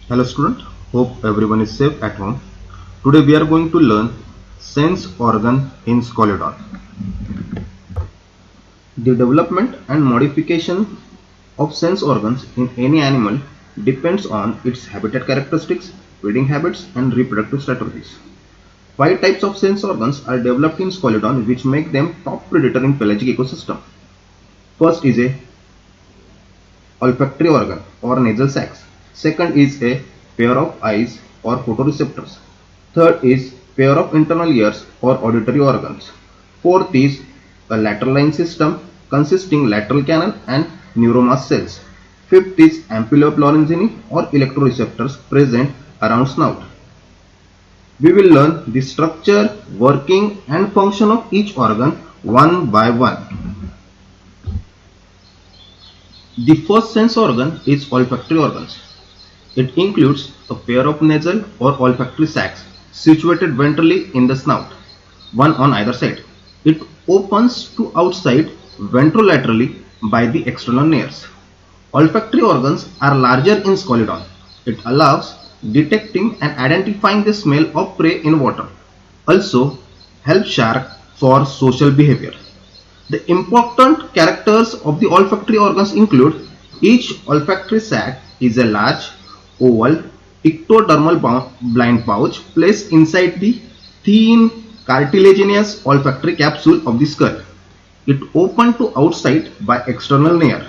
Hello student, hope everyone is safe at home. Today we are going to learn sense organ in Scoliodon. The development and modification of sense organs in any animal depends on its habitat characteristics, feeding habits and reproductive strategies. 5 types of sense organs are developed in Scoliodon which make them top predator in pelagic ecosystem. First is a olfactory organ or nasal sacs. Second is a pair of eyes or photoreceptors. Third is pair of internal ears or auditory organs. Fourth is a lateral line system consisting lateral canal and neuromast cells. Fifth is ampulla lorenzini or electroreceptors present around snout. We will learn the structure, working and function of each organ one by one. The first sense organ is olfactory organs. It includes a pair of nasal or olfactory sacs situated ventrally in the snout, one on either side. It opens to outside ventrolaterally by the external nares. Olfactory organs are larger in Scoliodon. It allows detecting and identifying the smell of prey in water. Also helps shark for social behavior. The important characters of the olfactory organs include each olfactory sac is a large, oval, ectodermal blind pouch placed inside the thin cartilaginous olfactory capsule of the skull. It open to outside by external nares.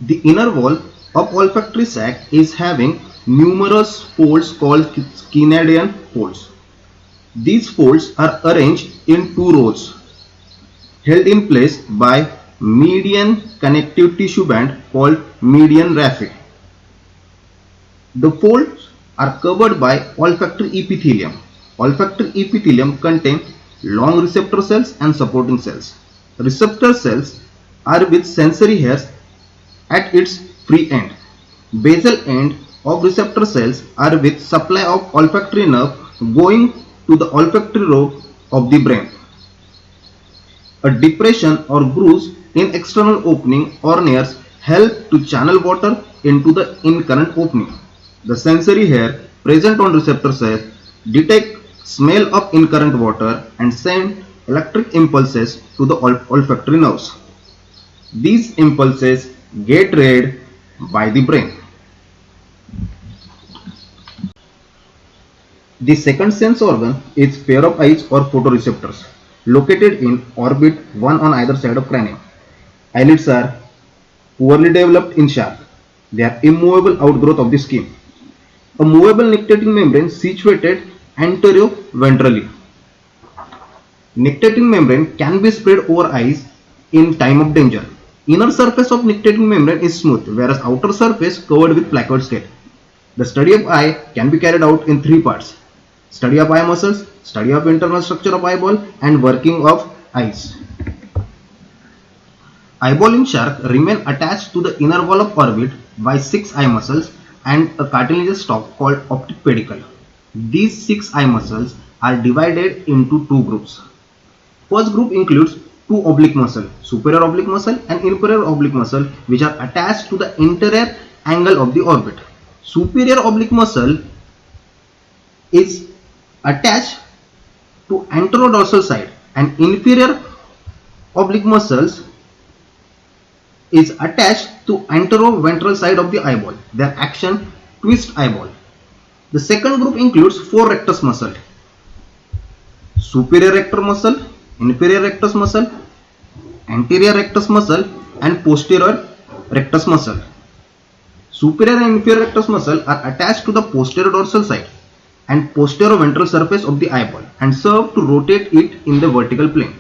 The inner wall of olfactory sac is having numerous folds called Skinadian folds. These folds are arranged in two rows, held in place by median connective tissue band called median raphe. The folds are covered by olfactory epithelium. Olfactory epithelium contain long receptor cells and supporting cells. Receptor cells are with sensory hairs at its free end. Basal end of receptor cells are with supply of olfactory nerve going to the olfactory rope of the brain. A depression or bruise in external opening or nares help to channel water into the incurrent opening. The sensory hair present on receptor cells detect smell of incurrent water and send electric impulses to the olfactory nerves. These impulses get read by the brain. The second sense organ is pair of eyes or photoreceptors located in orbit, one on either side of cranium. Eyelids are poorly developed in shark. They are immovable outgrowth of the skin. A movable nictitating membrane situated anteroventrally. Nictitating membrane can be spread over eyes in time of danger. Inner surface of nictitating membrane is smooth, whereas outer surface covered with placoid scale. The study of eye can be carried out in 3 parts: study of eye muscles, study of internal structure of eyeball, and working of eyes. Eyeball in shark remain attached to the inner wall of orbit by 6 eye muscles and a cartilaginous stalk called optic pedicle. These 6 eye muscles are divided into 2 groups. First group includes 2 oblique muscle, superior oblique muscle and inferior oblique muscle, which are attached to the interior angle of the orbit. Superior oblique muscle is attached to anterodorsal side and inferior oblique muscles is attached to anteroventral side of the eyeball. Their action: twist eyeball. The second group includes 4 rectus muscle: superior rectus muscle, inferior rectus muscle, anterior rectus muscle and posterior rectus muscle. Superior and inferior rectus muscle are attached to the posterior dorsal side and posterior ventral surface of the eyeball and serve to rotate it in the vertical plane.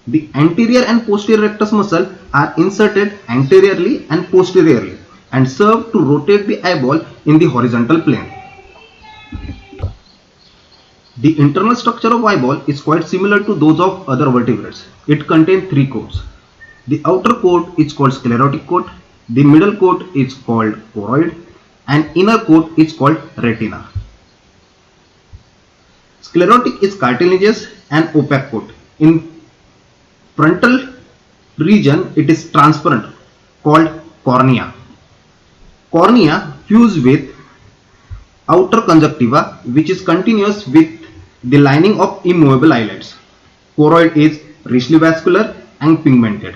The anterior and posterior rectus muscle are inserted anteriorly and posteriorly and serve to rotate the eyeball in the horizontal plane. The internal structure of eyeball is quite similar to those of other vertebrates. It contains 3 coats. The outer coat is called sclerotic coat, the middle coat is called choroid, and inner coat is called retina. Sclerotic is cartilaginous and opaque coat. In frontal region it is transparent, called cornea. Cornea fused with outer conjunctiva, which is continuous with the lining of immovable eyelids. Choroid is richly vascular and pigmented.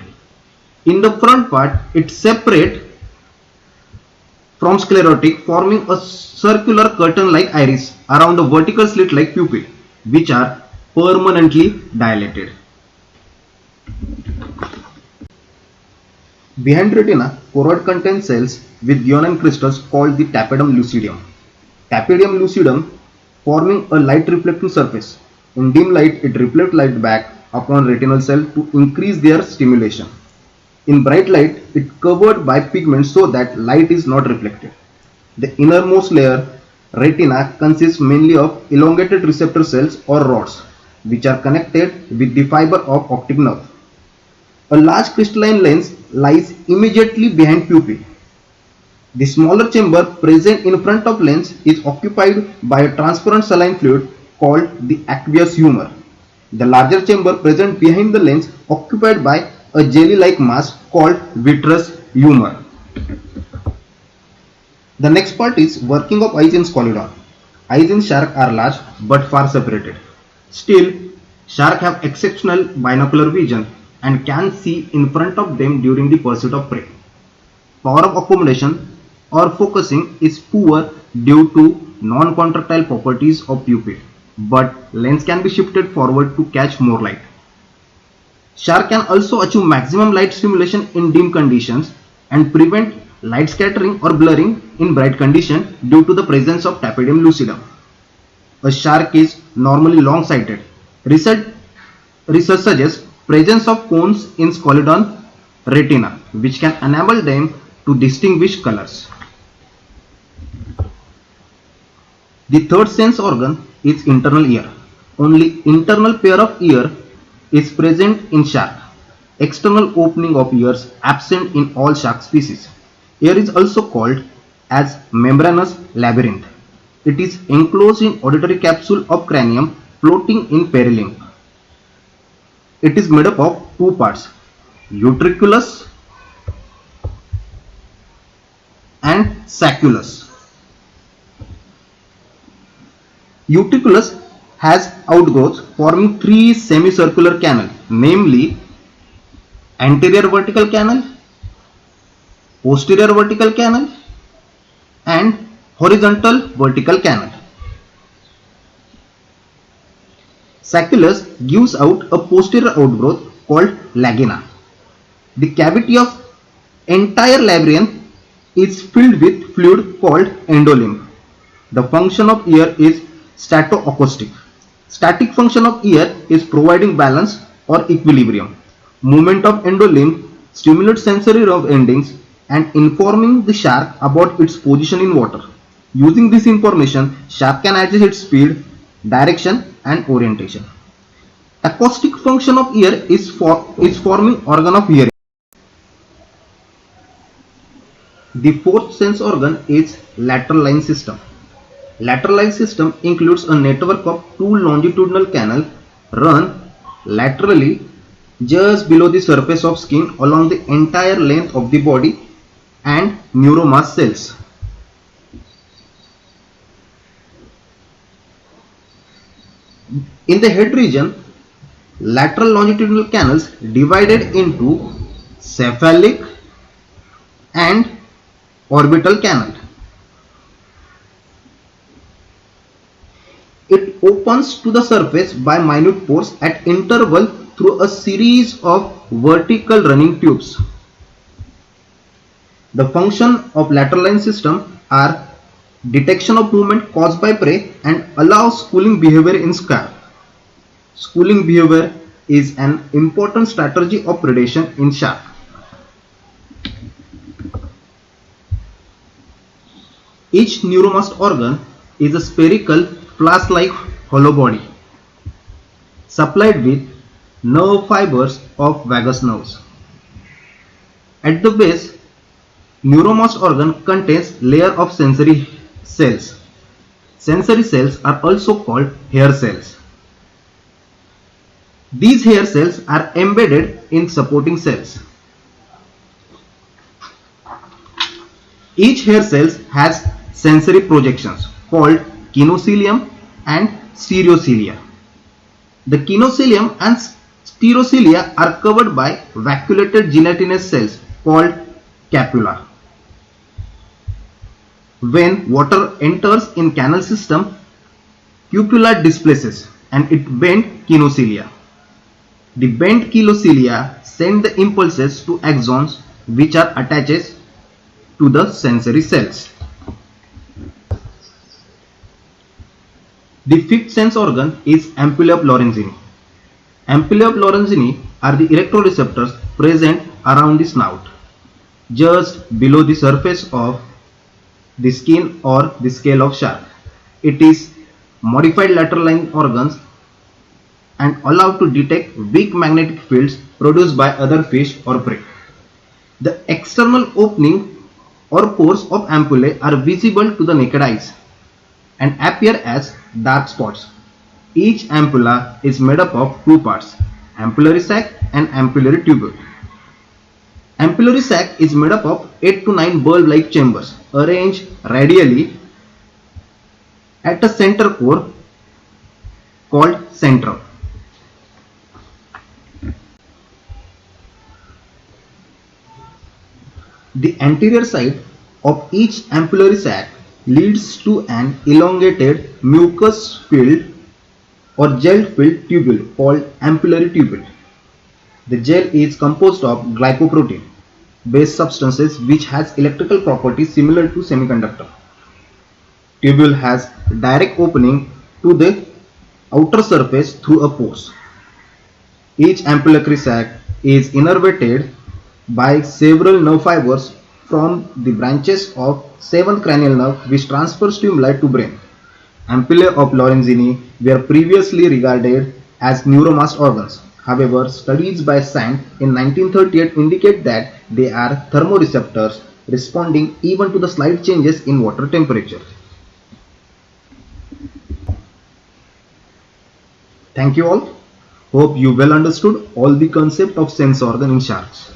In the front part, it separates from sclerotic, forming a circular curtain-like iris around a vertical slit-like pupil, which are permanently dilated. Behind retina, choroid contains cells with guianan crystals called the tapetum lucidum. Tapetum lucidum forming a light reflecting surface. In dim light, it reflects light back upon retinal cell to increase their stimulation. In bright light, it covered by pigments so that light is not reflected. The innermost layer, retina, consists mainly of elongated receptor cells or rods, which are connected with the fiber of optic nerve. A large crystalline lens lies immediately behind pupil. The smaller chamber present in front of lens is occupied by a transparent saline fluid called the aqueous humor. The larger chamber present behind the lens occupied by a jelly-like mass called vitreous humor. The next part is working of eyes in Scoliodon. Eyes in shark are large but far separated. Still, sharks have exceptional binocular vision and can see in front of them during the pursuit of prey. Power of accommodation or focusing is poor due to non-contractile properties of pupil, but lens can be shifted forward to catch more light. Shark can also achieve maximum light stimulation in dim conditions and prevent light scattering or blurring in bright conditions due to the presence of tapetum lucidum. A shark is normally long-sighted. Research suggests presence of cones in Scoliodon retina, which can enable them to distinguish colors. The third sense organ is internal ear. Only internal pair of ear is present in shark. External opening of ears absent in all shark species. Ear is also called as membranous labyrinth. It is enclosed in auditory capsule of cranium floating in perilymph. It is made up of two parts, utriculus and sacculus. Utriculus has outgrowths forming three semicircular canals, namely anterior vertical canal, posterior vertical canal and horizontal vertical canal. Sacculus gives out a posterior outgrowth called lagina. The cavity of entire labyrinth is filled with fluid called endolymph. The function of ear is statoacoustic. Static function of ear is providing balance or equilibrium. Movement of endolymph stimulates sensory nerve endings and informing the shark about its position in water. Using this information, shark can adjust its speed, direction and orientation. Acoustic function of ear is forming organ of hearing. The fourth sense organ is lateral line system. Lateral line system includes a network of two longitudinal canals run laterally just below the surface of skin along the entire length of the body and neuromast cells. In the head region, lateral longitudinal canals divided into cephalic and orbital canal. It opens to the surface by minute pores at interval through a series of vertical running tubes. The function of lateral line system are detection of movement caused by prey and allows schooling behavior in scarf. Schooling behavior is an important strategy of predation in shark. Each neuromast organ is a spherical flask-like hollow body supplied with nerve fibers of vagus nerves. At the base, neuromast organ contains layer of sensory cells. Sensory cells are also called hair cells. These hair cells are embedded in supporting cells. Each hair cell has sensory projections called kinocilium and stereocilia. The kinocilium and stereocilia are covered by vacuolated gelatinous cells called capilla. When water enters in canal system, cupula displaces and it bends kinocilia. The bent kinocilia send the impulses to axons which are attached to the sensory cells. The fifth sense organ is ampullae of Lorenzini. Ampullae of Lorenzini are the electroreceptors present around the snout, just below the surface of the skin or the scale of shark. It is modified lateral line organs and allowed to detect weak magnetic fields produced by other fish or prey. The external opening or pores of ampullae are visible to the naked eyes and appear as dark spots. Each ampulla is made up of two parts, ampullary sac and ampullary tubule. Ampullary sac is made up of 8 to 9 bulb-like chambers arranged radially at a center core called centrum. The anterior side of each ampullary sac leads to an elongated mucus-filled or gel-filled tubule called ampullary tubule. The gel is composed of glycoprotein-based substances which has electrical properties similar to semiconductor. Tubule has direct opening to the outer surface through a pores. Each ampullary sac is innervated by several nerve fibers from the branches of 7th cranial nerve which transfer stimuli to brain. Ampullae of Lorenzini were previously regarded as neuromast organs. However, studies by Sant in 1938 indicate that they are thermoreceptors responding even to the slight changes in water temperature. Thank you all. Hope you well understood all the concept of sense organ in sharks.